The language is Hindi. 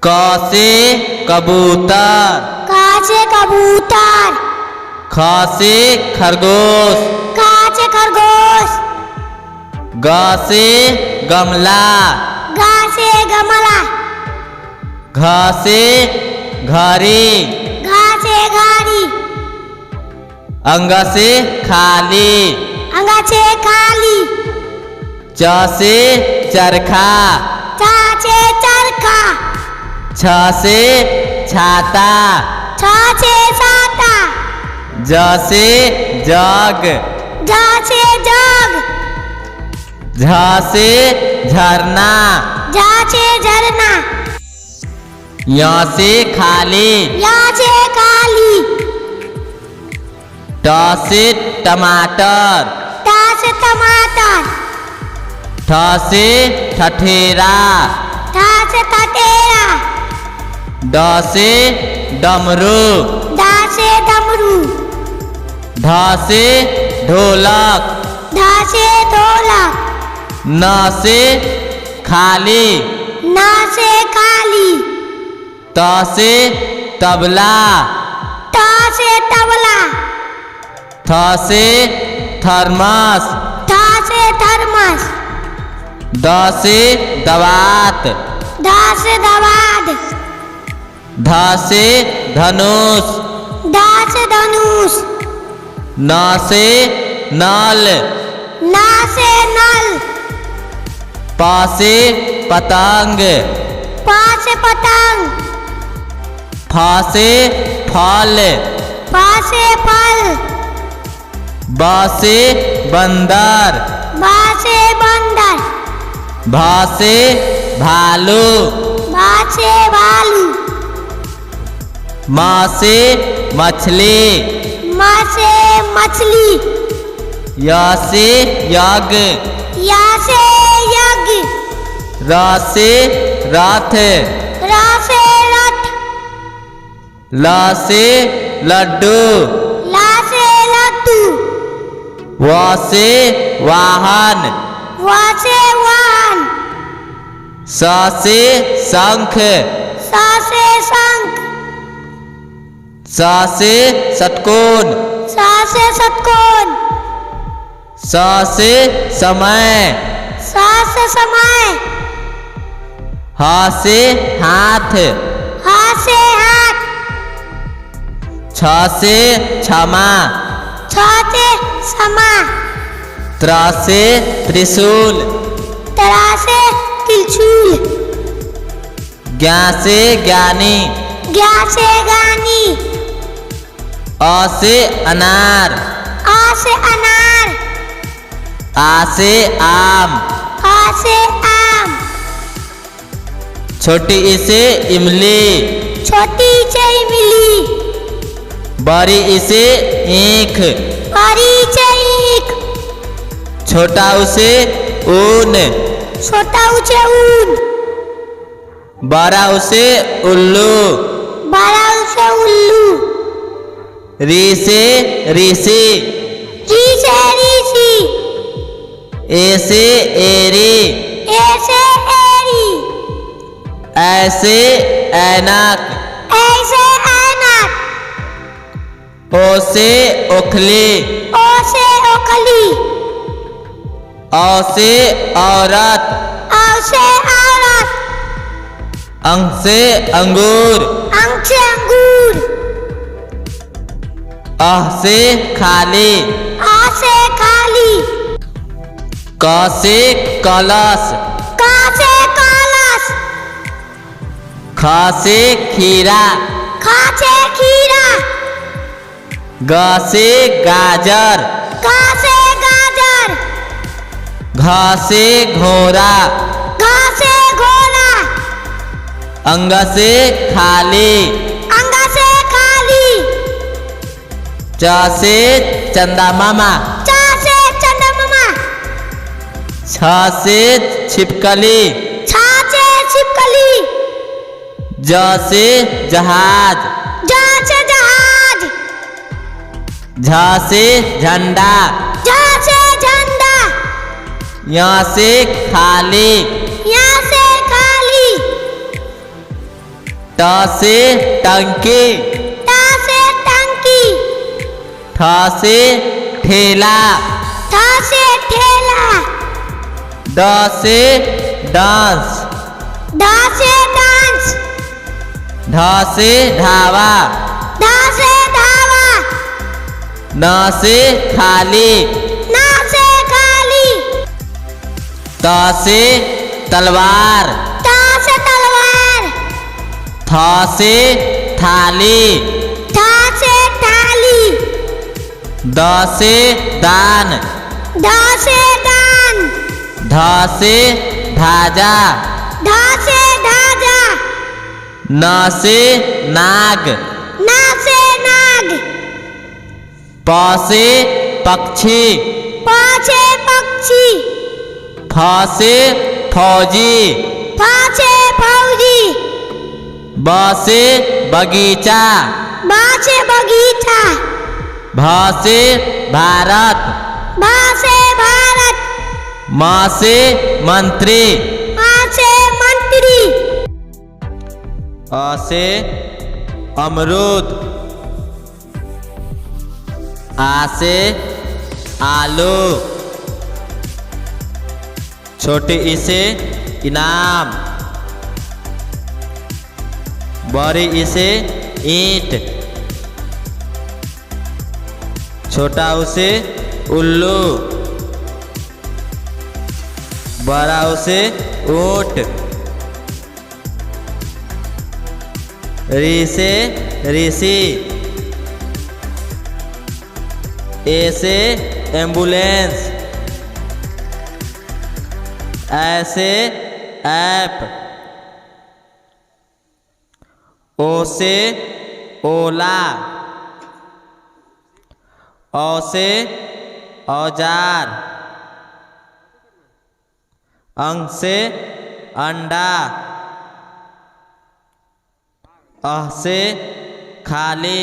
क से कबूतर, क से कबूतर। ख से खरगोश, ख से खरगोश। ग से गमला, ग से गमला। घ से घड़ी, घ से घड़ी। अंग से खाली, अंग से खाली। च से चरखा, च से चरखा। छ से छाता, छ से छाता। ज से जग, ज से जग। झ से झरना, झ से झरना। य से खाली, य से खाली। ट से टमाटर, ट से टमाटर। ठ से ठठेरा, ठ से ठठेरा। ड से डमरू, ड से डमरू। ढ से ढोलक, ढ से ढोलक। न से खाली, न से खाली। त से तबला, त से तबला। थ से थर्मस, थ से थर्मस। द से दवात, ध से दवात। ध से धनुष, ध से धनुष। न से नल, न से नल। प से पतंग, प से पतंग। फ से फल, फ से फल। ब से बंदर, ब से बंदर। भ से भालू, भ से भालू। म से मछली, म से मछली। य से यज्ञ, य से यज्ञ। र से रथ, र से रथ। ल से लड्डू, ल से लड्डू। व से वाहन, व से वाहन। स से शंख, स से शंख। स से षटकोण, स से षटकोण। स से समय, स से समय। ह से हाथ, ह से हाथ। छ से क्षमा, छ से क्षमा। त्र से त्रिशूल, त्र से त्रिशूल। ज्ञ से ज्ञानी, ज्ञ से ज्ञानी। अ से अनार, अ से अनार। आ से आम, आ से आम। छोटी ई से इमली, छोटी से इमली। बड़ी ई से ईख, बड़ी से ईख। छोटा ऊ से ऊन, छोटा ऊ से ऊन। बड़ा ऊ से उल्लू, बड़ा ऊ से उल्लू। री से ऋषि, री से ऋषि। ए से एरी, ए से एरी। ऐ से ऐनक, ऐसे ऐनक। ओ से ओखली, ओ से ओखली। औ से औरत, औ से औरत। अंग से अंगूर, अंग से अंगूर। अह से खाली, आ से खाली। क से कलश, क से कलश। ख से खीरा, ख से खीरा। ग से गाजर, ग से गाजर। घ से घोड़ा, घ से घोड़ा। अंग से खाली, अंग से खाली। च से चंदा मामा, च से चंद्रमा। छ से छिपकली, छ से छिपकली। ज से जहाज, ज से जहाज। झ से झंडा, झ से झंडा। यहाँ से खाली, यहाँ से खाली। ट से टंकी, ट से टंकी, ठ से ठेला, ठ से ठेला, ड से डांस, ढ से डांस, ढ से ढाबा, ढ से ढाबा, न से खाली, न से खाली, त से तलवार, त से तलवार, थ से थाली, थ से थाली, द से दान, ध से दान, ध से धाजा, ध से ढाजा, न से नाग, न से नाग, प से पक्षी, प से पक्षी, फ से फौजी, फ से फौजी, ब से बगीचा, ब से बगीचा, भ से भारत, भ से भारत, म से मंत्री, म से मंत्री, अ से अमरूद, आ से आलू, छोटी ई से इनाम, बड़ी ई से ईंट, छोटा ऊ से उल्लू, बड़ा ऊ से ऊंट, री से ऋषि, ए से एम्बुलेंस, ऐसे ऐप, ओ से ओला, औ से औजार, अंग से अंडा, अह से खाली,